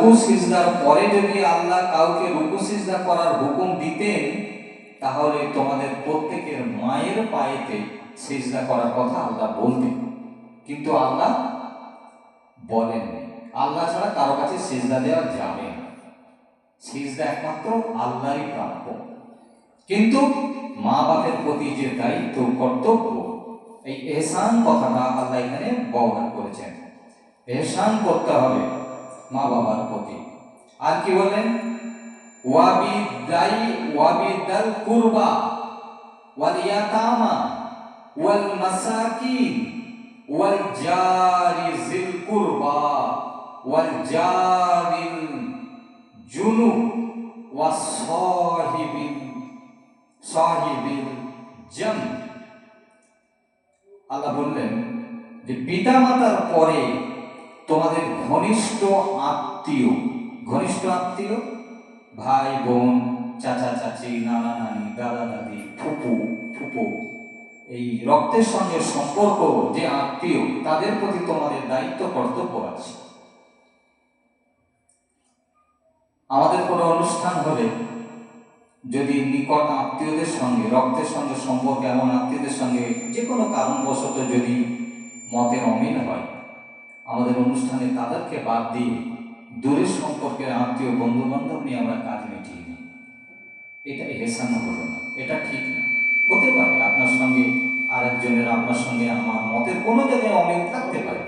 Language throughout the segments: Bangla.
রুকু সিজদার পরে যদি আল্লাহ কাউকে রুকু সিজদা করার হুকুম দিতেন, তাহলে তোমাদের প্রত্যেকের মায়ের পায়েতে সিজদা করার কথা আল্লাহ বলতেন, কিন্তু আল্লাহ বলেননি। আল্লাহ ছাড়া কারো কাছে সিজদা দেওয়া যাবে না, সিজদা একমাত্র আল্লাহরই প্রাপ্য। কিন্তু মা বাপের প্রতি যে দায়িত্ব, কর্তব্য, এই এহসান কথাটা আল্লাহ এখানে ব্যবহার করেছেন। এহসান করতে হবে মা বাবার প্রতি। আর কি বলেন? ওয়াবিদাল কুরবা ওয়াল ইয়াতামা ওয়াল মাসাকিন ওয়াল জারি যিল কুরবা ওয়াল জারিল জুনুব ওয়াস সাহিবিল জাম। আল্লাহ বললেন যে পিতা মাতার পরে তোমাদের ঘনিষ্ঠ আত্মীয়, ঘনিষ্ঠ আত্মীয় ভাই বোন, চাচা চাচি, নানা নানি, দাদা দাদি, ফুপু ফুপু, এই রক্তের সঙ্গে সম্পর্ক যে আত্মীয়, তাদের প্রতি তোমাদের দায়িত্ব, কর্তব্য আছে। আমাদের কোনো অনুষ্ঠান হলে যদি নিকট আত্মীয়দের সঙ্গে, রক্তের সঙ্গে সম্পর্ক এমন আত্মীয়দের সঙ্গে যে কোনো কারণবশত যদি মতের অমিল হয়, আমাদের অনুষ্ঠানে তাদেরকে বাদ দিয়ে দূরের সম্পর্কের আত্মীয়, বন্ধু বান্ধব নিয়ে আমরা কাজ মিটিয়ে নিই। এটা এহসান হলো না, এটা ঠিক না। হতে পারে আপনার সঙ্গে আর একজনের, আপনার সঙ্গে আমার মতের কোনো জায়গায় অমিল থাকতে পারে,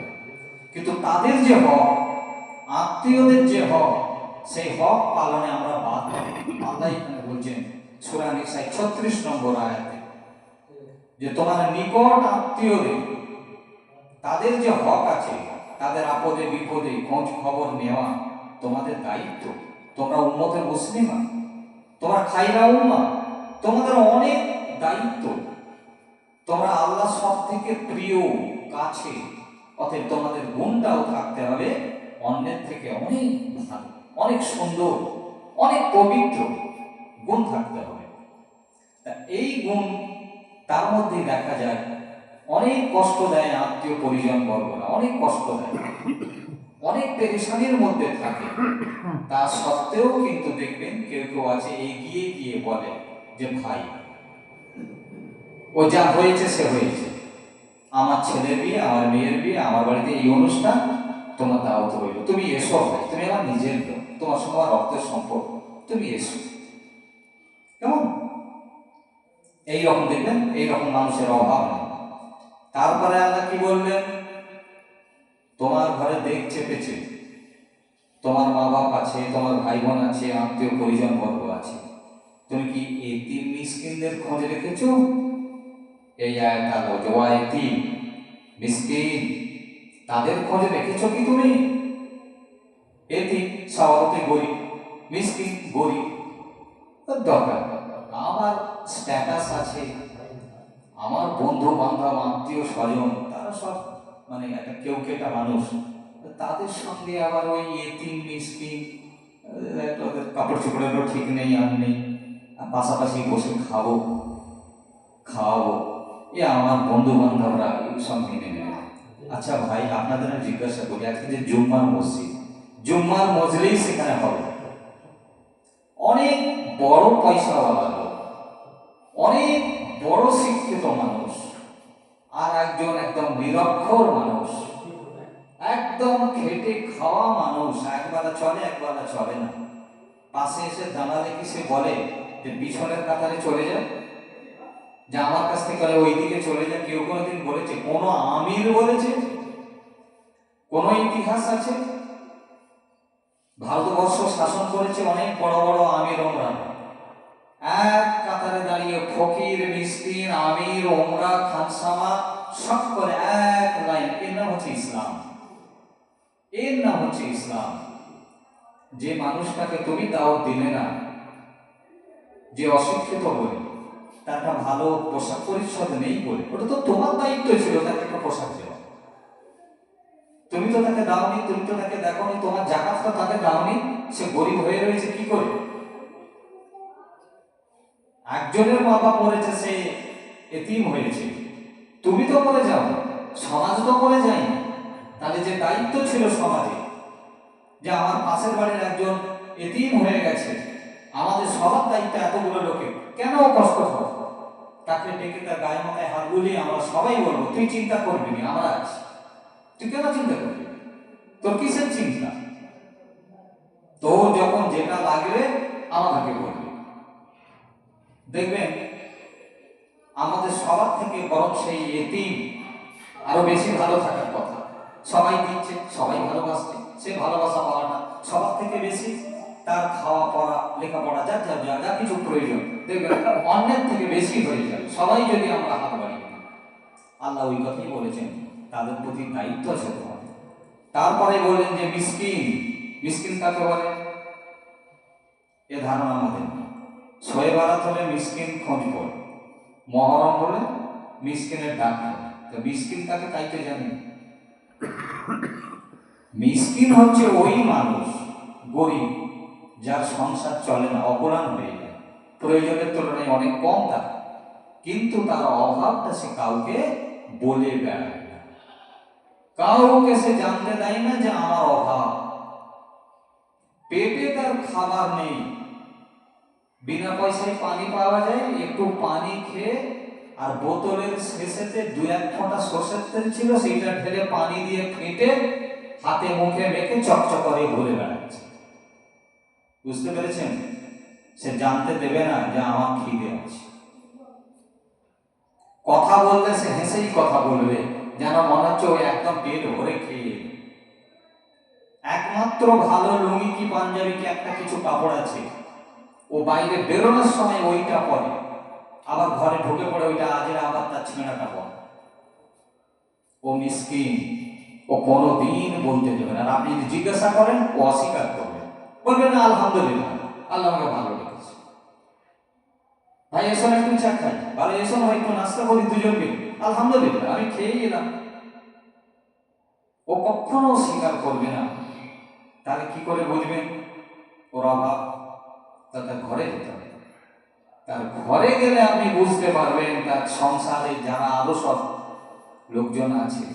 কিন্তু তাদের যে হক, আত্মীয়দের যে হক, সেই হক পালনে আমরা বাদ দিই। আল্লাহ এখানে বলছেন সূরা নিসা 36 নম্বর আয়াতে যে তোমার নিকট আত্মীয়দের, তাদের যে হক আছে, তাদের আপদে বিপদে খোঁজ খবর নেওয়া তোমাদের দায়িত্ব। তোমরা উম্মতে মুসলিমা, তোমরা খাইরা উম্মাহ, তোমাদের অনেক দায়িত্ব। তোমরা আল্লাহ সব থেকে প্রিয়, কাছে, অতএব তোমাদের গুণটাও থাকতে হবে অন্যের থেকে অনেক ভালো, অনেক সুন্দর, অনেক পবিত্র গুণ থাকতে হবে। তা এই গুণ তার মধ্যে দেখা যায় অনেক কষ্ট দেয় আত্মীয় পরিজন বর্গরা, অনেক কষ্ট দেয়, অনেক পেরেশানির মধ্যে থাকে। তা সত্ত্বেও কিন্তু দেখবেন কেউ কেউ আছে এগিয়ে গিয়ে বলে যে ভাই, ও যা হয়েছে সে হয়েছে, আমার ছেলের বিয়ে, আমার মেয়ের বিয়ে, আমার বাড়িতে এই অনুষ্ঠান, তোমার দাওয়াত রইল, তুমি এসো ভাই, তুমি আমার নিজের লোক, তোমার সঙ্গে আমার রক্তের সম্পর্ক, তুমি এসো। কেমন এইরকম দেখবেন, এইরকম মানুষের অভাব নেই। তারপরে আল্লাহ কি বললেন? তোমার ঘরে দেখ চেপেছে, তোমার মা বাপ আছে, তোমার ভাই বোন আছে, আত্মীয় পরিজন বর্গ আছে, তুমি কি এতিম মিসকিনদের খোঁজ রেখেছো? এই আয়াত আলো যে ওয়াইতিম মিসকিন, তাদের খোঁজ রেখেছো কি তুমি? এতিম স্বভাবতই গরিব, মিসকিন গরিব, দরকার। আমার স্ট্যাটাস আছে, আমার বন্ধু বান্ধব, আত্মীয় স্বজন, তারা সব মানে একটা কেউ কেটা মানুষ, তাদের সঙ্গে আবার ওই এতিম মিসকিন, ওদের কাপড় চোপড়েরও ঠিক নেই, আর নেই, পাশাপাশি বসে খাওয়াবো, এ আমার বন্ধু বান্ধবরা সব মেনে নেবে। আচ্ছা ভাই, আপনাদের জিজ্ঞাসা করি, আজকে যে জুম্মার মসজিদ, জুম্মার মজলিস সেখানে হবে, অনেক বড় পয়সাওয়ালা লোক, অনেক বড় শিক্ষিত মানুষ, আর একজন একদম নিরক্ষর মানুষ, একদম খেটে খাওয়া মানুষ, একবেলা চলে একবেলা চলে না, পাশে এসে দাঁড়ালে কি সে বলে যে পিছনের কাতারে চলে যায়, যে আমার কাছ থেকে ওই দিকে চলে যায়? কেউ কোনোদিন বলেছে? কোন আমির বলেছে? কোন ইতিহাস আছে? ভারতবর্ষ শাসন করেছে অনেক বড় বড় আমির ওমরা, এক কাতারে দাঁড়িয়ে ফকির মিসকিন আমির ওমরা খানসামা সব করে এক লাইন। এর নাম হচ্ছে ইসলাম, এর নাম হচ্ছে ইসলাম। যে মানুষটাকে তুমি দাওয়াত দিলে না, যে অশিক্ষিত বলে, তার একটা ভালো পোশাক পরিচ্ছদ নেই বলে, ওটা তো তোমার দায়িত্ব ছিল তাকে একটা পোশাক দেওয়া। তুমি তো তাকে দাওনি, তুমি তো তাকে দেখোনি, তোমার জাকাতটা তাকে দাওনি, সে গরিব হয়ে রয়েছে কি করে? একজনের মা বাপ মরেছে, সে এতিম হয়েছে, তুমি তো মরে যাও, সমাজ তো মরে যায়নি। তাহলে যে দায়িত্ব ছিল সমাজে, যে আমার পাশের বাড়ির একজন এতিম হয়ে গেছে, আমাদের সবার দায়িত্ব এতগুলো লোকে, কেন কষ্ট হবে? তাকে ডেকে তার গায়ে মাথায় হাত বুলিয়ে আমরা সবাই বলবো, তুই চিন্তা করবি না, আমরা আছি, তুই কেন চিন্তা করবি, তোর কিসের চিন্তা? তোর যখন যেটা লাগবে আমাদেরকে বলবি। দেখবেন আমাদের সবার থেকে বরং সেই এতিম আরো বেশি ভালো থাকার কথা। সবাই দিচ্ছে, সবাই ভালোবাসছে, সে ভালোবাসা পাওয়াটা সবার থেকে বেশি, তার খাওয়া পড়া লেখাপড়া যা যা যা যা কিছু প্রয়োজন দেখবেন অন্যের থেকে বেশি হয়ে যাবে সবাই যদি আমরা হাত বাড়িয়ে দিই। আল্লাহ ওই কথাই বলেছেন, তাদের প্রতি দায়িত্ব আছে তোমার। তারপরে বললেন যে মিসকিন, মিসকিন কাকে বলে এ ধারণা আমাদের। শোয়ে বারাত হলে মিসকিন খোঁজ পড়ে, মহরম হলে মিসকিনের ডাক পড়ে। তো মিসকিন কাকে তাইতে জানি? মিসকিন হচ্ছে ওই মানুষ গরিব যার সংসার চলে না, অপরাণ হয়ে যায়, প্রয়োজনের তুলনায় অনেক কম থাকে, কিন্তু তার অভাবটা সে কাউকে বলে বেড়ায় না, কাউকে সে জানতে দেয় না যে আমার অভাব। পেটে তার খাবার নেই, বিনা পয়সায় পানি পাওয়া যায়, একটু পানি খেয়ে আর বোতলের শেষেতে 2-1 ফোঁটা সর্ষের তেল ছিল, সেইটা ঢেলে পানি দিয়ে ফেটে হাতে মুখে মেখে চকচক করে ঘুরে বেড়াচ্ছে। বুঝতে পেরেছেন? সে জানতে দেবে না যে আমার খিদে আছে। কথা বললে সে হেসেই কথা বলবে, যেন মনে হচ্ছে ওই একদম পেট ভরে খেয়ে। একমাত্র ভালো লুঙ্গি কি পাঞ্জাবি কি একটা কিছু কাপড় আছে, ও বাইরে বেরোনোর সময় ওইটা পরে, আবার ঘরে ঢুকে পড়ে ওইটা আজের আবার তার ছেঁড়াটা পরে। ও মিসকিন, ও কোনোদিন বলতে দেবে না। আর আপনি যদি জিজ্ঞাসা করেন ও অস্বীকার করবে, বলবে না আলহামদুলিল্লাহ, আল্লাহ আমাকে ভালো রেখেছে, ভাই এসো না একটু চা খাই, ভালো এসো না একটু নাস্তা করি দুজনকে, আলহামদুলিল্লাহ আমি খেয়েই এলাম। ও কখনো স্বীকার করবে না। তাহলে কি করে বুঝবেন ওর অভাব? তার ঘরে যেতে হবে। তার ঘরে গেলে আপনি বুঝতে পারবেন তার সংসারে যারা আরো সব লোকজন আছে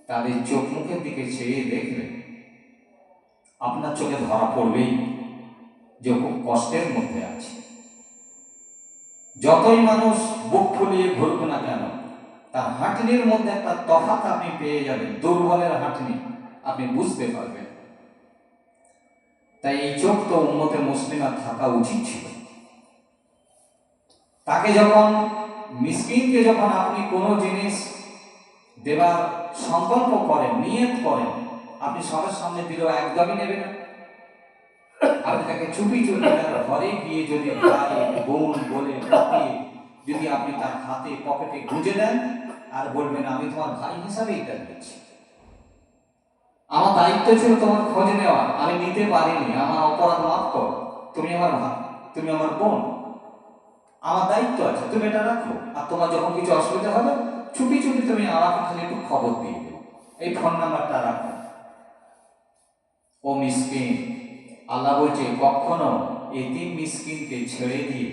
তাদের চোখ মুখের দিকে চেয়ে দেখলে আপনার চোখে ধরা পড়বেই যে খুব কষ্টের মধ্যে আছে। যতই মানুষ বুক ফুলিয়ে ঘুরুক না কেন, তার হাঁটনির মধ্যে একটা তফাৎ আপনি পেয়ে যাবেন, দুর্বলের হাঁটনি আপনি বুঝতে পারবেন। তাই এই চোখ তো উম্মতে মুসলিমার থাকা উচিত ছিল। তাকে যখন মিসকিনকে যখন আপনি কোনো জিনিস দেবার সংকল্প করেন, নিয়ত করেন, আপনি সবার সামনে দিলেও একদমই নেবেন না। আপনি তাকে চুপি চুপি তার ঘরে গিয়ে যদি ভাই বোন বলে পাঠিয়ে যদি আপনি তার হাতে পকেটে গুঁজে দেন আর বলবেন আমি তোমার ভাই হিসাবে এটা দিচ্ছি, আমার দায়িত্ব ছিল তোমার খোঁজ নেওয়া, আমি নিতে পারিনি, আমার অপরাধ মাফ করো, তুমি আমার ভাই, তুমি আমার বোন, আমার দায়িত্ব আছে, তুমি এটা রাখো, আর তোমার যখন কিছু অসুবিধা হবে চুপি চুপি তুমি আমাকে খালি একটু খবর দিয়ে দেবে, এই ফোন নাম্বারটা রাখো। ও মিসকিন, আল্লাহ বলছে কখনো এতিম মিসকিনকে ছেড়ে দিয়ে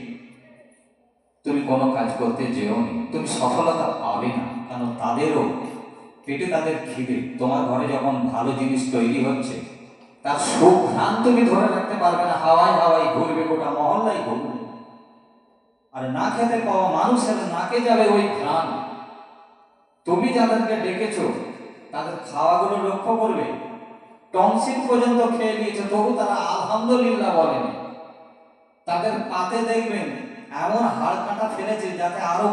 তুমি কোনো কাজ করতে যেও নি, তুমি সফলতা পাবে না। কারণ তাদেরও পেটে তাদের খিদে, তোমার ঘরে যখন ভালো জিনিস তৈরি হচ্ছে তার সুখ ঘ্রাণ তুমি ধরে রাখতে পারবে না, হাওয়ায় হাওয়ায় ঘুরবে, গোটা মহল্লায় ঘুরবে, আর না খেতে পাওয়া মানুষের নাকে যাবে ওই ঘ্রাণ। তুমি যাদেরকে ডেকেছো তাদের খাওয়াগুলো লক্ষ্য করবে, টনসিল পর্যন্ত খেয়ে নিয়েছে তবু তারা আলহামদুলিল্লাহ বলেনি। তাদের পাতে দেখবেন এমন হাড় কাটা ফেলেছে যাতে আরো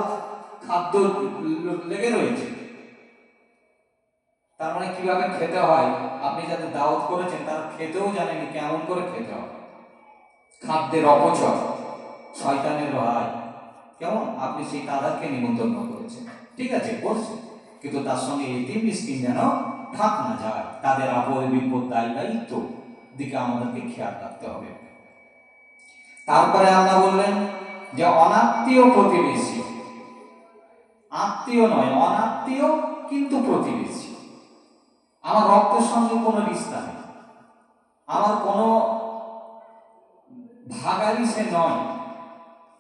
খাদ্য লেগে রয়েছে। তার মানে কিভাবে খেতে হয় আপনি যাদের দাওয়াত করেছেন তারা খেতেও জানেনি কেমন করে খেতে হয়। খাদ্যের অপচয়, শয়তানের ভাই, কেমন আপনি সেই তাদেরকে নিমন্ত্রণ করেছেন, ঠিক আছে করছে, কিন্তু তার সঙ্গে এতিম মিসকিন যেন থাক না যায়, তাদের আপদ বিপদ দায়িত্ব দিকে আমাদেরকে খেয়াল রাখতে হবে। তারপরে আল্লাহ বললেন যে অনাত্মীয় প্রতিবেশী, আত্মীয় নয় অনাত্মীয় কিন্তু প্রতিবেশী, আমার রক্তের সঙ্গে কোনো রিস্তা নেই, আমার কোনো ভাগারি সে নয়,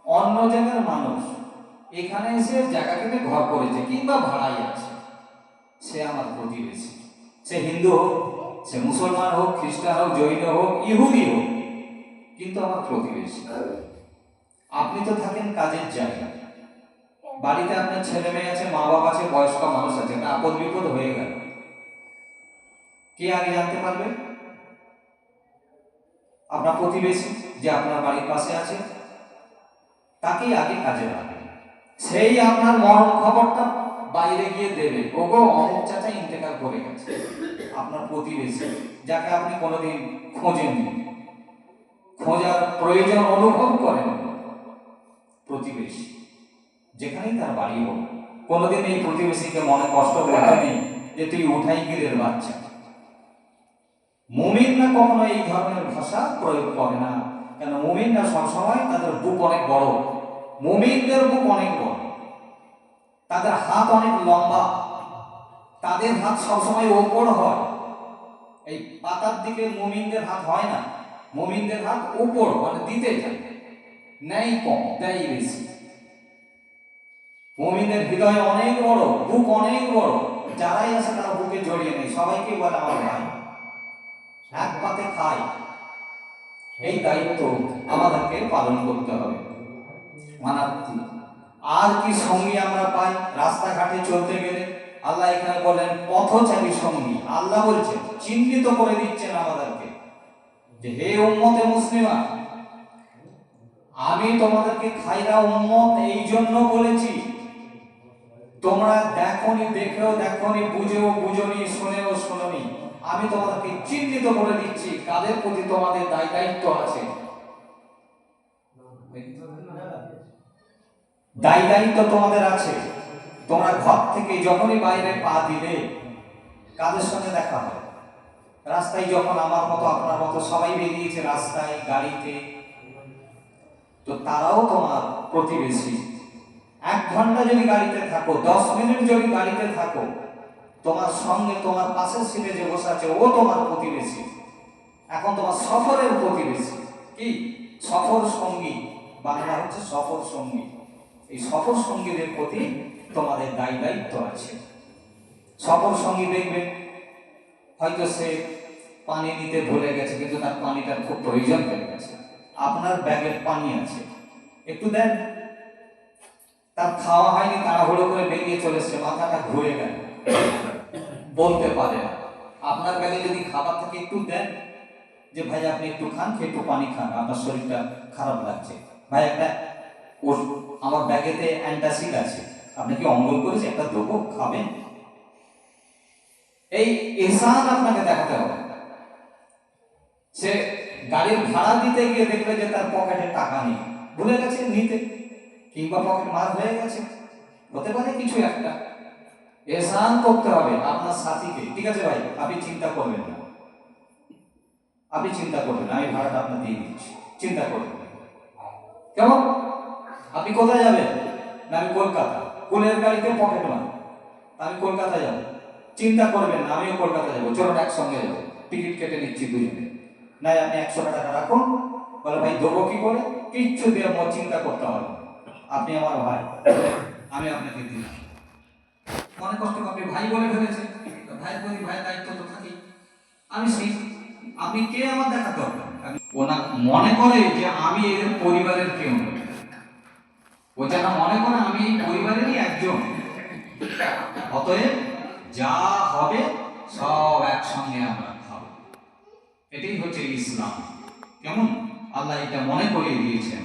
অন্য জায়গার মানুষ, এখানে এসে জায়গা কিনে ঘর করেছে কিংবা ভাড়াই আছে, সে আমার প্রতিবেশী, সে হিন্দু হোক সে মুসলমান হোক, খ্রিস্টান হোক, জৈন হোক, ইহুদি হোক, কিন্তু আমার প্রতিবেশী। আপনি তো থাকেন কাজের জায়গায়, বাড়িতে আপনার ছেলে মেয়ে আছে, মা বাবা আছে, বয়স্ক মানুষ আছে, একটা আপদ বিপদ হয়ে গেল, কে আগে জানতে পারবে? আপনার প্রতিবেশী যে আপনার বাড়ির পাশে আছে, তাকেই আগে কাজে লাগবে। সেই আপনার মরণ খবরটা বাইরে গিয়ে দেবে, ওগো অমুক চাচা ইন্তেকাল করে গেছে। আপনার প্রতিবেশী, যাকে আপনি কোনোদিন খোঁজেননি, খোঁজার প্রয়োজন অনুভব করেন, প্রতিবেশী যেখানেই তার বাড়ি হোক, কোনোদিন এই প্রতিবেশীকে মনে কষ্ট করেনি যে তুই উঠাই গিরের বাচ্চা। মুমিনরা কখনো এই ধরনের ভাষা প্রয়োগ করে না, কেন মুমিনরা সবসময় তাদের বুক অনেক বড়, মুমিনদের বুক অনেক বড়, তাদের হাত অনেক লম্বা, তাদের হাত সবসময় ওপর হয়। এই পাতার দিকে মুমিনদের হাত হয় না, মুমিনদের হাত উপর, মানে দিতে যায়, নেয় কম, দেয় বেশি। মুমিনদের হৃদয় অনেক বড়, বুক অনেক বড়, যারাই আসে তারা বুকে জড়িয়ে নেয়, সবাইকে বলে আমার ভাই, এক পাতে খায়। এই দায়িত্ব আমাদেরকে পালন করতে হবে। মানাত্তি আর কি সঙ্গী আমরা পাই রাস্তাঘাটে চলতে গেলে? আল্লাহ এখানে বলেন পথচারী সঙ্গী। আল্লাহ বলছেন, চিহ্নিত করে দিচ্ছেন আমাদেরকে যে হে উম্মতে মুসলিমা, আমি তোমাদেরকে খায়রা উম্মত এই জন্য বলেছি, তোমরা দেখোনি, দেখেও দেখোনি, বুঝেও বুঝোনি, শুনেও শোনোনি, আমি তোমাদেরকে চিহ্নিত করে দিচ্ছি কাদের প্রতি তোমাদের দায়িত্ব আছে। দায়িত্ব তোমাদের আছে। তোমরা ঘর থেকে যখনই বাইরে পা দিলে, কাদের সঙ্গে দেখা হয়? রাস্তায় যখন আমার মতো আপনার মতো সবাই বেরিয়েছে রাস্তায়, গাড়িতে, তো তারাও তোমার প্রতিবেশী। 1 ঘন্টা যদি গাড়িতে থাকো, 10 মিনিট যদি গাড়িতে থাকো, তোমার সঙ্গে তোমার পাশের সিটে যে বসে আছে ও তোমার প্রতিবেশী। এখন তোমার সফরের প্রতিবেশী কি? সফর সঙ্গী, বাংলা হচ্ছে সফর সঙ্গী। এই সফর সঙ্গীদের প্রতি তোমাদের দায়িত্ব আছে। সফর সঙ্গী দেখবে হয়তো সে পানি নিতে ভুলে গেছে, কিন্তু তার পানিটার খুব প্রয়োজন হয়ে গেছে, আপনার ব্যাগের পানি আছে, একটু দেন। তার খাওয়া হয়নি, তাড়াহুড়ো করে বেরিয়ে চলেছে, মাথাটা ঘুরে গেল, বলতে পারে না। আপনার ব্যাগে যদি খাবার থাকে একটু দেন, যে ভাই আপনি একটু খান, খেয়ে একটু পানি খান, আপনার শরীরটা খারাপ লাগছে, ভাই একটা আমার ব্যাগেতে অ্যান্টাসিড আছে, আপনি কি অঙ্গল করেছে, একটা দেবো, খাবেন। এই ইহসান আপনাকে দেখাতে হবে। সে গাড়ির ভাড়া দিতে গিয়ে দেখবে যে তার পকেটে টাকা নেই, ভুলে গেছে নিতে, কিংবা পকেট মার হয়ে গেছে, হতে পারে কিছু একটা। ইহসান করতে হবে আপনার সাথীকে। ঠিক আছে ভাই, আপনি চিন্তা করবেন না, আপনি চিন্তা করবেন না, আমি ভাড়াটা আপনার দিয়ে দিচ্ছি, চিন্তা করবেন না। কেমন? আপনি কোথায় যাবেন? না আমি কলকাতা, কোলের গাড়িতে পকেট মার, আমি কলকাতা যাব, চিন্তা করবেন না, আমিও কলকাতা যাবো, চলুন একসঙ্গে যাবো, টিকিট কেটে নিচ্ছি দুজনে। না আপনি 100 টাকা রাখুন, বলে ভাই দেবো কি করে? কিচ্ছু দিয়ে চিন্তা করতে হবে, আপনি আমার ভাই, আমি আপনাকে দিলাম। মনে কষ্ট আপনি ভাই বলে ফেলেছেন, ভাই বলি ভাই দায়িত্ব তো থাকি, আমি সেই, আপনি কে আমার দেখাতে হবে? ওনা মনে করে যে আমি এর পরিবারের কেউ নই, ও যেন মনে করে আমি এই পরিবারেরই একজন। অতএব যা হবে সব একসঙ্গে আমরা খাবো, এটাই হচ্ছে ইসলাম। কেমন? আল্লাহ এটা মনে করিয়ে দিয়েছেন।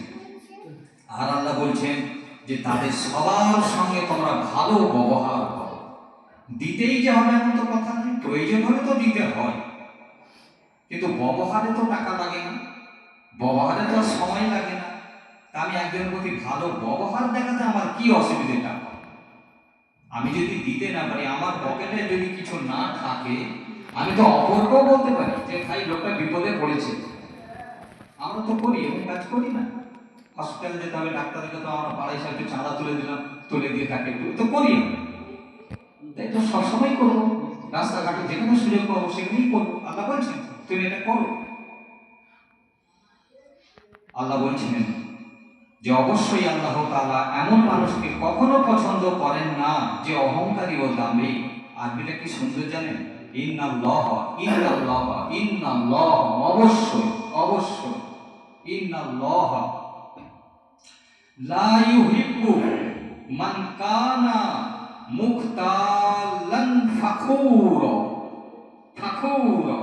আর আল্লাহ বলছেন যে তাদের সবার সঙ্গে তোমরা ভালো ব্যবহার করো। দিতেই যে হবে এমন তো কথা নেই, প্রয়োজন হলে তো দিতে হয়, কিন্তু ব্যবহারে তো টাকা লাগে না, ব্যবহারে তো সময় লাগে না। তা আমি একজনের প্রতি ভালো ব্যবহার দেখাতে আমার কি অসুবিধাটা? আমি যদি দিতে না পারি, আমার পকেটে যদি কিছু না থাকে, আমি তো অপরকেও বলতে পারি যে ভাই লোকটা বিপদে পড়েছে। আমরা তো করি, এমন কাজ করি না? হসপিটালে যেতে হবে, ডাক্তারকে তো আমরা পাড়ায় সাথে চাঁদা তুলে দিলাম, তুলে দিয়ে তাকে তো করি, তাই তো সবসময় করবো। রাস্তাঘাটে যেখানে সুযোগ পাবো সেখানেই করবো। আল্লাহ বলছেন তুমি এটা করো। আল্লাহ বলছেন যে অবশ্যই আল্লাহ তাআলা এমন মানুষকে কখনো পছন্দ করেন না যে অহংকারী ও দাম্ভিক। আরবিটা কি সুন্দর জানেন? ইন্নাল্লাহ ইন্নাল্লাহ ইন্নাল্লাহ, অবশ্যই অবশ্যই, ইন্নাল্লাহ লা ইউহিব্বু মান কানা মুখতালান ফাখুরা। ফাখুরা,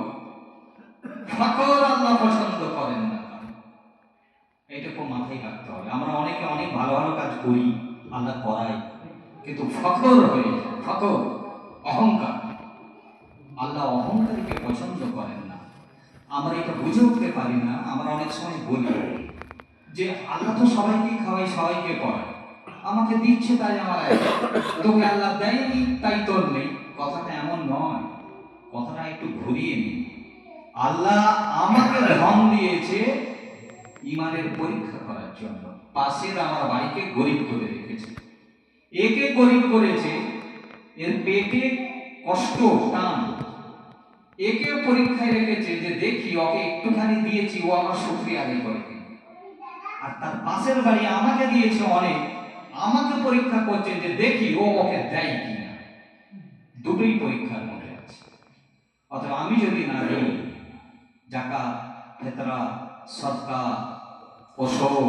ফাখর আল্লাহ পছন্দ করেন না। এটা খুব মাথায় রাখতে হবে। আমরা অনেকে অনেক ভালো ভালো কাজ করি, আল্লাহ করাই, কিন্তু ফখর হয়ে যায়, ফখর, অহংকার। আল্লাহ অহংকারীকে পছন্দ করেন না। আমরা এটা বুঝে উঠতে পারি না। আমরা অনেক সময় বলি যে আল্লাহ তো সবাইকে খাওয়াই, সবাইকে পড়ায়, আমাকে দিচ্ছে তাই আমার, তোকে আল্লাহ দেয়নি তাই তোর নেই। কথাটা এমন নয়, কথাটা একটু ঘুরিয়ে নিন। আল্লাহ আমাকে ধন দিয়েছে ইমানের পরীক্ষা করার জন্য। পাশের আমার ভাইকে গরিব করে রেখেছে, একে গরিব করেছে, এর পেটে কষ্ট টান, একে পরীক্ষায় রেখেছে যে দেখি ওকে একটুখানি দিয়েছি ও আমার শুকরিয়া আদায় করে। আর তার পাশের বাড়ি আমাকে দিয়েছে অনেক, আমাকে পরীক্ষা করছে যে দেখি ও ওকে দেয় কিনা। দুটোই পরীক্ষার মধ্যে আছে। অথবা আমি যদি না দিই, যাকাত, ফিতরা, সদকা, ওসর,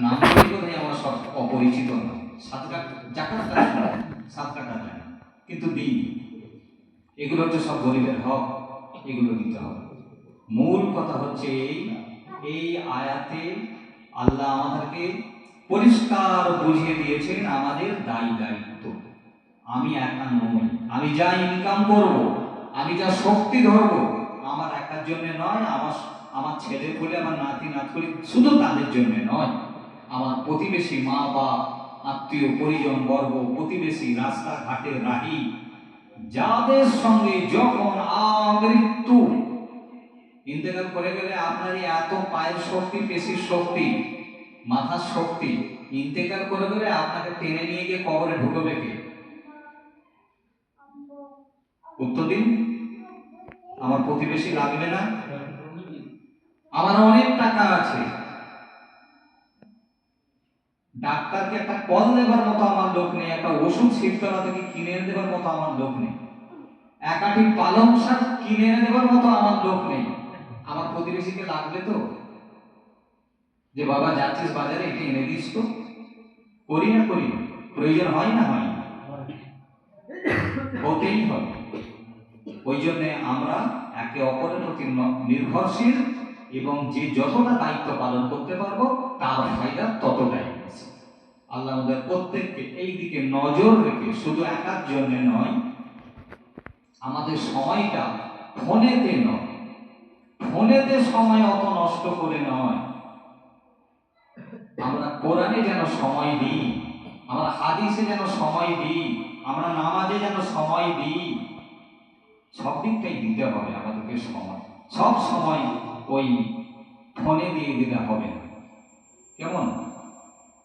নাম বোধহয় আমার সব অপরিচিত না। জাকাতটা সাদকাটা জানি, কিন্তু দিই। এগুলো হচ্ছে সব গরিবের হক, এগুলো দিতে হবে। মূল কথা হচ্ছে এই আয়াতে আল্লাহ আমাদেরকে পরিষ্কার বুঝিয়ে দিয়েছেন আমাদের দায়িত্ব। আমি একা নই, আমি যা ইনকাম করব, আমি যা শক্তি ধরবো, আমার একার জন্য নয়, আমার ছেলে বলে, আমার নাতি নাতনি, শুধু তাদের জন্য নয়, আমার প্রতিবেশী, মা বাপ, আত্মীয় পরিজন বর্গ, প্রতিবেশী, রাস্তাঘাটে রাহি, যাদের সঙ্গে যখন আমৃত্যু ইন্তেকাল করে গেলে আপনারই এত পায়ের শক্তি, পেশির শক্তি, মাথার শক্তি, ইন্তেকাল করে গেলে আপনাকে টেনে নিয়ে গিয়ে কবরে ঢুকবে কে? উত্তর দিন। আমার প্রতিবেশী লাগবে না? আমার অনেক টাকা আছে, ডাক্তারকে একটা কল দেবার মতো আমার লোক নেই, একটা ওষুধ শিবতলা থেকে কিনে এনে দেবার মতো আমার লোক নেই, একাটি পালং শাক কিনে এনে দেবার মতো আমার লোক নেই। আমার প্রতিবেশীকে লাগবে তো যে বাবা যাচ্ছিস বাজারে, এটা এনে দিস তো? করি না করি? প্রয়োজন হয় না? হয়, হতেই হবে। ওই জন্যে আমরা একে অপরের প্রতি নির্ভরশীল, এবং যে যতটা দায়িত্ব পালন করতে পারবো তার ফায়দা ততটাই। আল্লাহ আমাদের প্রত্যেককে এই দিকে নজর রেখে, শুধু একার জন্য নয়, আমাদের সময়টা ফোনেতে নয়, ফোনেতে সময় অত নষ্ট করে নয়, আমরা কোরআনে যেন সময় দিই, আমরা হাদিসে যেন সময় দিই, আমরা নামাজে যেন সময় দিই। সব দিকটাই দিতে হবে আমাদেরকে সময়। সব সময় ওই ফোনে দিয়ে দিতে হবে না। কেমন?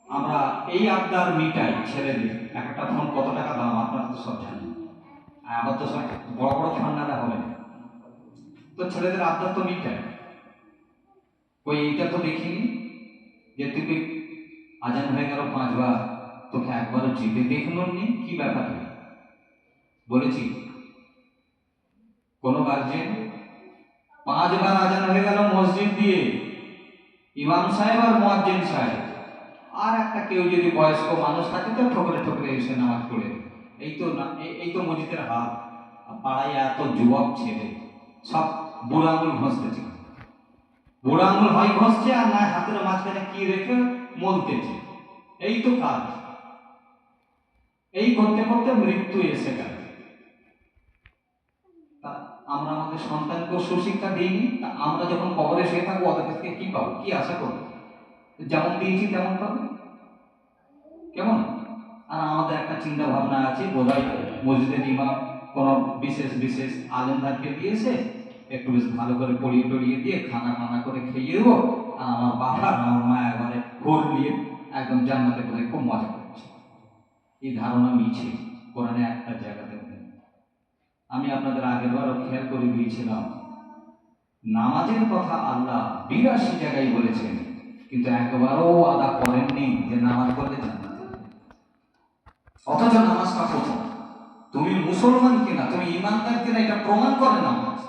আমরা এই আবদার মিটাই ছেলেদের, একটা ফোন কত টাকা দাম আপনারা তো সব জানেন। আবার তো সব বড় বড় ঠান্ডাটা হবে না, তো ছেলেদের আবদার তো মিটাই। ওই এইটা তো দেখিনি যে তুমি আজান হয়ে গেল 5 বার, তোকে একবারও জিতে দেখলেন নি, কি ব্যাপার বলেছি? কোন গার্জেন 5 বার আজান হয়ে গেল মসজিদ দিয়ে, ইমাম সাহেব আর মুয়াজ্জিন সাহেব, আর একটা কেউ যদি বয়স্ক মানুষ থাকে তো ঠোকরে ঠোকরে এসে নামাজ পড়ে। এই তো মসজিদের হাল। পাড়ায় এত যুবক ছেলে সব বুড়া আঙুল ঘষতেছে, বুড়া আঙুল হয় ঘষছে, আর না হাতের মাঝখানে কি রেখে মলতেছে। এই তো কাজ। এই করতে করতে মৃত্যু এসে গেল। আমরা আমাদের সন্তানকে সুশিক্ষা দিইনি, আমরা যখন কবরে শুয়ে থাকবো ওদের থেকে কি পাবো, কি আশা করবো? যেমন দিয়েছি তেমন পাবো, কেমন? আর আমাদের একটা চিন্তা ভাবনা আছে, বোধহয় মসজিদের ইমাম কোনো বিশেষ বিশেষ আলেমদারকে দিয়েছে, একটু বেশ ভালো করে পড়িয়ে টড়িয়ে দিয়ে খানা খানা করে খেয়ে দেবো, আর আমার বাবা আর আমার মা একবারে ঘোর নিয়ে একদম জান্নাতে বোধহয় খুব মজা করছে। এই ধারণা মিছে, কোরআনে একটা জায়গাতে নেই। আমি আপনাদের আগের বারও খেয়াল করে দিয়েছিলাম, নামাজের কথা আল্লাহ 82 জায়গায় বলেছেন, কিন্তু একবারও আদা করেননি যে নামাজ পড়লে জান্নাতে। অথচ নামাজটা প্রথম। তুমি মুসলমান কিনা, তুমি ইমানদার কিনা, এটা প্রমাণ করে নামাজ।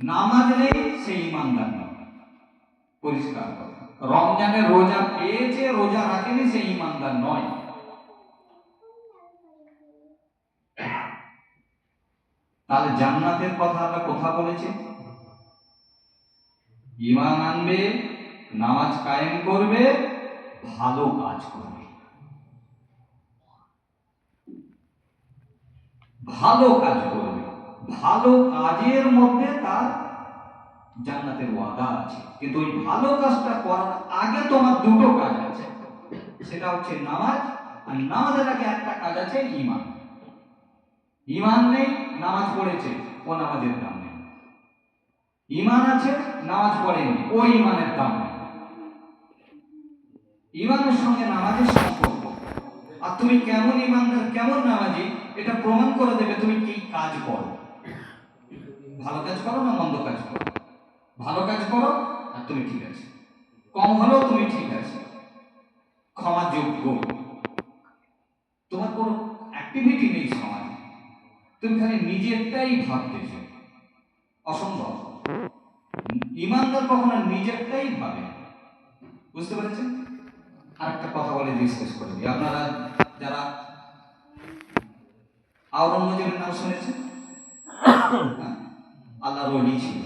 নামাজ নেই সে ইমানদার নয়, পরিষ্কার কথা। রমজানের রোজা পেয়েছে, রোজা রাখেনি, সে ইমানদার নয়। তাহলে জান্নাতের কথা আমরা কথা বলেছি, ঈমান আনবে, নামাজ কায়েম করবে, ভালো কাজ করবে। ভালো কাজ করবে, ভালো কাজের মধ্যে তার জান্নাতের ওয়াদা আছে। কিন্তু ওই ভালো কাজটা করার আগে তোমার দুটো কাজ আছে, সেটা হচ্ছে নামাজ, আর নামাজের আগে একটা কাজ আছে ঈমান। ঈমান নেই, নামাজ পড়েছে, ও নামাজের দাম নেই। ঈমান আছে, নামাজ পড়েনি, ও ঈমানের দাম নেই। ঈমানের সঙ্গে নামাজের সম্পর্ক। আর তুমি কেমন ঈমানদার, কেমন নামাজি, এটা প্রমাণ করে দেবে তুমি কি কাজ করো। ভালো কাজ করো না মন্দ কাজ করো, ভালো কাজ করো আর তুমি ঠিক আছে, কম হলেও তুমি ঠিক আছে, ক্ষমাযোগ্য, তোমার কোনো অ্যাক্টিভিটি নেই সমাজে, তুমি খালি নিজেরটাই ভাবতেছ, অসম্ভব। ঈমানদার কখনো নিজেরটাই ভাবে। বুঝতে পেরেছেন? আরেকটা কথা বলে ডিসকাস করে দিই। আপনারা যারা আওরঙ্গজেবের নাম শুনেছেন, আল্লাহর ওলি ছিল।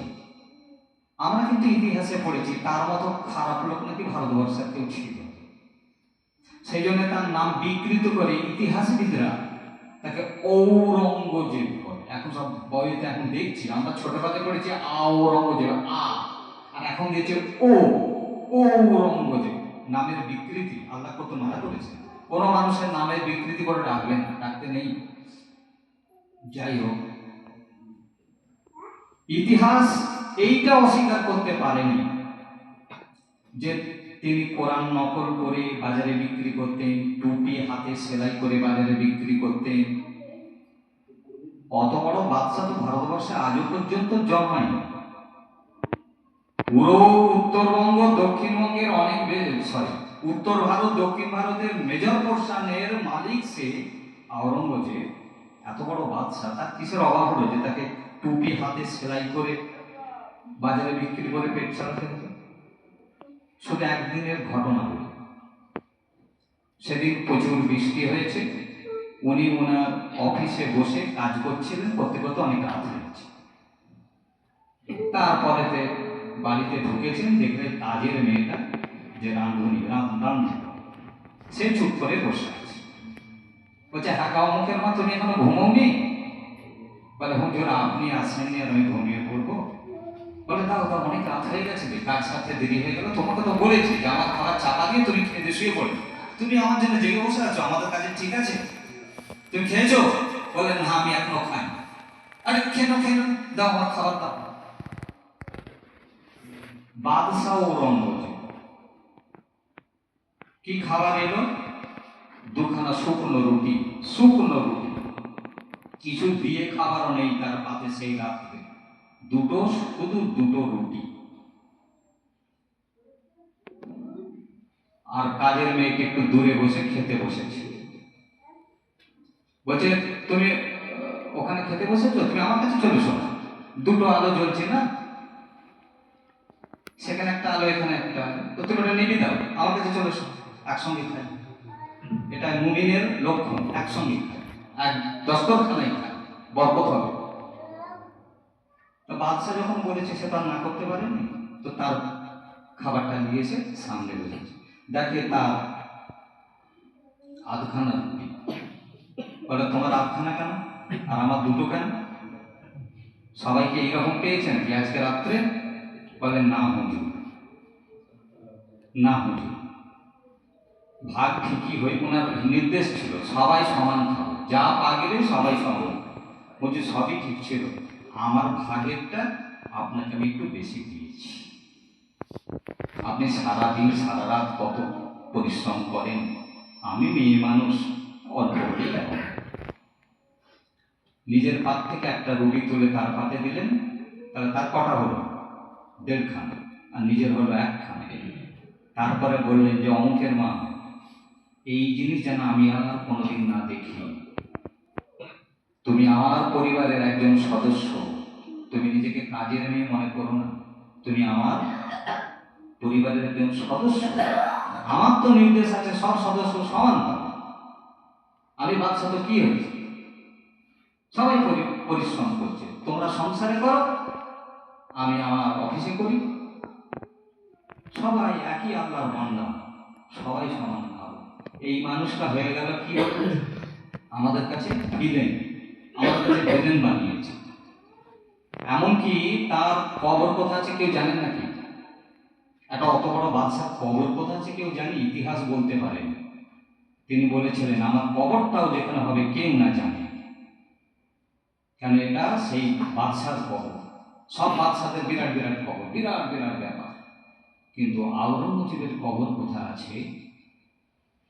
আমরা কিন্তু ইতিহাসে পড়েছি তার মতো খারাপ লোক নাকি ভারতবর্ষের কেউ ছিল। সেই জন্য তার নাম বিকৃত করে ইতিহাসবিদরা তাকে ঔরঙ্গজেব বলে। এখন সব বইতে এখন দেখছি, আমরা ছোটবেলায় পড়েছি আওরঙ্গজেব, আর এখন দিয়েছে ঔরঙ্গজেব। নামের বিকৃতি আল্লাহ কত মানা করেছে। কোনো মানুষের নামের বিকৃতি করে ডাকবেন, ডাকতে নেই। যাই হোক, ইতিহাস এইটা অস্বীকার করতে পারেনি যে তিনি কোরআন নকল করে বাজারে বিক্রি করতেন, টুপি হাতে সেলাই করে বাজারে বিক্রি করতেন। অত বড় বাদশা তো ভারতবর্ষে আজও পর্যন্ত জন্মায়নি। পুরো উত্তরবঙ্গ, দক্ষিণবঙ্গের অনেক উত্তর ভারত, দক্ষিণ ভারতের মেজর পোর্শনের মালিক সে আওরঙ্গজেব। এত বড় বাদশা, তার কিসের অভাব হলো যে তাকে টুপি হাতে সেলাই করে বাজারে বিক্রি করে পেট চালাতে হতো? শুধু একদিনের ঘটনা বলি। সেদিন প্রচুর বৃষ্টি হয়েছে, উনি ওনার অফিসে বসে কাজ করছিলেন, করতে করতে অনেক রাত হয়েছে। তারপরেতে বাড়িতে ঢুকেছেন, দেখলেন কাজের মেয়েটা যে রাঁধুনি, সে চুপ করে বসে আছে। বলছে, হাঁকা অমুকের মা, তুমি এখনো ঘুমোওনি? বলে, হুজুর আপনি আসেননি আর আমি ঘুমিয়ে পড়বো। বলে, তাও অনেক রাত হয়ে গেছে, কাজ সাথে দেরি হয়ে গেল, তোমাকে তো বলেছি যে আমার খাবার চাপা দিয়ে তুমি খেতে শুয়ে পড়বে, তুমি আমার জন্য জেগে বসে আছো, আমাদের কাজে ঠিক আছে? তুমি খেয়েছো? বলে, না আমি এখনো খাই। আরে খেলো, দাও আমার খাবার দাও। বাদশাহ ঔরঙ্গজেব কি খাবার এলো? দুখানা শুকনো রুটি, কিছু দিয়ে খাবারও নেই তার পাতে সেই রাত্রে, শুধু দুটো রুটি। আর কাজের মেয়েকে একটু দূরে বসে খেতে বসেছে। বলছে, তুমি ওখানে খেতে বসেছো, তুমি আমার কাছে চলে এসো, দুটো আলো জ্বলছে না, সেখানে একটা আলো, এখানে একটা আলো, তো তুমি ওটা নিবি দাও, আমার কাছে চলে এসো, একসঙ্গে খাই। এটা মুমিনের লক্ষণ, একসঙ্গে খায়, এক দস্তরখানায় খায়, বরকত হবে। তো বাদশাহ যখন বলেছে, সে তার না করতে পারেনি, তো তার খাবারটা নিয়েছে, সামনে বসেছে, দেখে তার আধখানা রুটি। বলে, তোমার আধখানা কেন আর আমার দুটো কেন? সবাইকে এইরকম পেয়েছেন কি আজকে রাত্রে? বলে, না হুজুর, ভাগ ঠিকই হয়ে ওনার নির্দেশ ছিল সবাই সমান খাবে, যা পাগলে সবাই সমান। বলছে, সবই ঠিক ছিল, আমার ভাগেরটা আপনাকে আমি একটু বেশি দিয়েছি। আপনি সারাদিন সারা রাত কত পরিশ্রম করেন, আমি মেয়ে মানুষ, অল্প হলেই এখন নিজের পাত থেকে একটা রুটি তুলে তার পাতে দিলেন, তাহলে তার কটা হলো? 1.5 খানা, আর নিজের হলো 1 খানা। তারপরে বললেন যে, অমুকের মা, এই জিনিস যেন আমি আর কোনোদিন না দেখি, তুমি আমার পরিবারের একজন সদস্য। তুমি নিজেকে কাজের মেয়ে মনে করো না, তুমি আমার পরিবারের একজন সদস্য। আমার তো নির্দেশ আছে সব সদস্য সমান পাবে। আমি বাচ্চা তো কি হয়েছে, সবাই পরিশ্রম করছে। তোমরা সংসারে করো, আমি আমার অফিসে করি, সবাই একই আল্লাহর বান্দা, সবাই সমান ভালো। এই মানুষটা হয়ে গেল কি আমাদের কাছে ভিলেন, আমাদের কাছে ভিলেন বানিয়েছে। এমনকি তার কবর কোথা আছে কেউ জানেন নাকি? একটা অত বড় বাদশার কবর কোথা আছে কেউ জানি? ইতিহাস বলতে পারেন। তিনি বলেছিলেন আমার কবরটাও যেখানে হবে কেউ না জানে, কেন এটা সেই বাদশার কবর। সব বাদশাদের বিরাট বিরাট কবর, বিরাট বিরাট ব্যাপার। কিন্তু আওরঙ্গজেবের কবর কোথায় আছে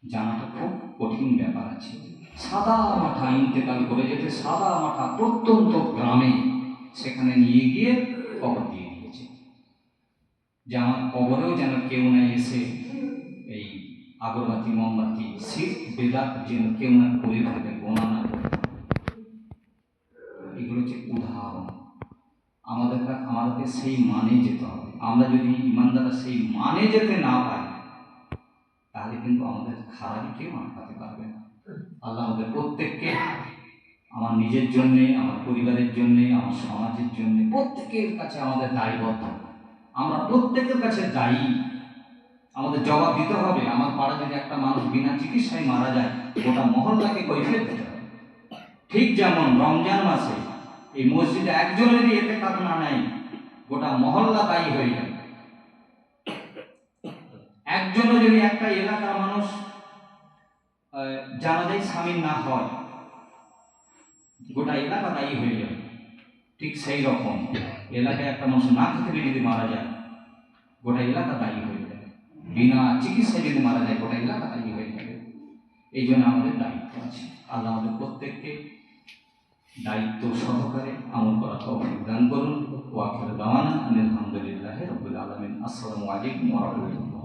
জানাটা খুব কঠিন ব্যাপার আছে। সাদা মাঠা ইন্তেকাল করে যেতে, সাদা মাঠা প্রত্যন্ত গ্রামে, সেখানে নিয়ে গিয়ে কবর দিয়ে দিয়েছে। যে আমার কবরেও যেন কেউ না এসে এই আগরবাতি মোমবাতি শির বেদাত যেন কেউ না করে ফেলে, গোনা না করে। এগুলো হচ্ছে উদাহরণ। আমাদেরকে সেই মানে যেতে হবে। আমরা যদি ইমানদাররা সেই মানে যেতে না পারি, তাহলে কিন্তু আমাদের খারাপই কেউ আটকাতে পারবে না। আল্লাহ আমাদের প্রত্যেককে, আমার নিজের জন্যে, আমার পরিবারের জন্যে, আমার সমাজের জন্যে, প্রত্যেকের কাছে আমাদের দায়বদ্ধ। আমরা প্রত্যেকের কাছে দায়ী, আমাদের জবাব দিতে হবে। আমার পাড়া যদি একটা মানুষ বিনা চিকিৎসায় মারা যায়, গোটা মহল্লাকে কৈফিয়ত দিতে হবে। ঠিক যেমন রমজান মাসে এই মসজিদে একজন যদি এতে কাজ না নেয়, গোটা মহল্লা দায়ী হয়ে যাবে। একজনও যদি একটা এলাকার মানুষ জানাজায় সামিল না হয়, গোটা এলাকা দায়ী হয়ে যাবে। ঠিক সেই রকম এলাকায় একটা মানুষ না খেতে পেরে যদি মারা যায়, গোটা এলাকা দায়ী হয়ে যাবে। বিনা চিকিৎসায় যদি মারা যায়, গোটা এলাকা দায়ী হয়ে যাবে। এই জন্য আমাদের দায়িত্ব আছে। আল্লাহ আমাদের প্রত্যেককে দায়িত্ব সহকারে আমল করা তৌফিক দান করুন। ওয়া আখিরু দাওয়ানা আলহামদুলিল্লাহি রাব্বিল আলামিন। আসসালামু আলাইকুম ওয়া রাহমাতুল্লাহ।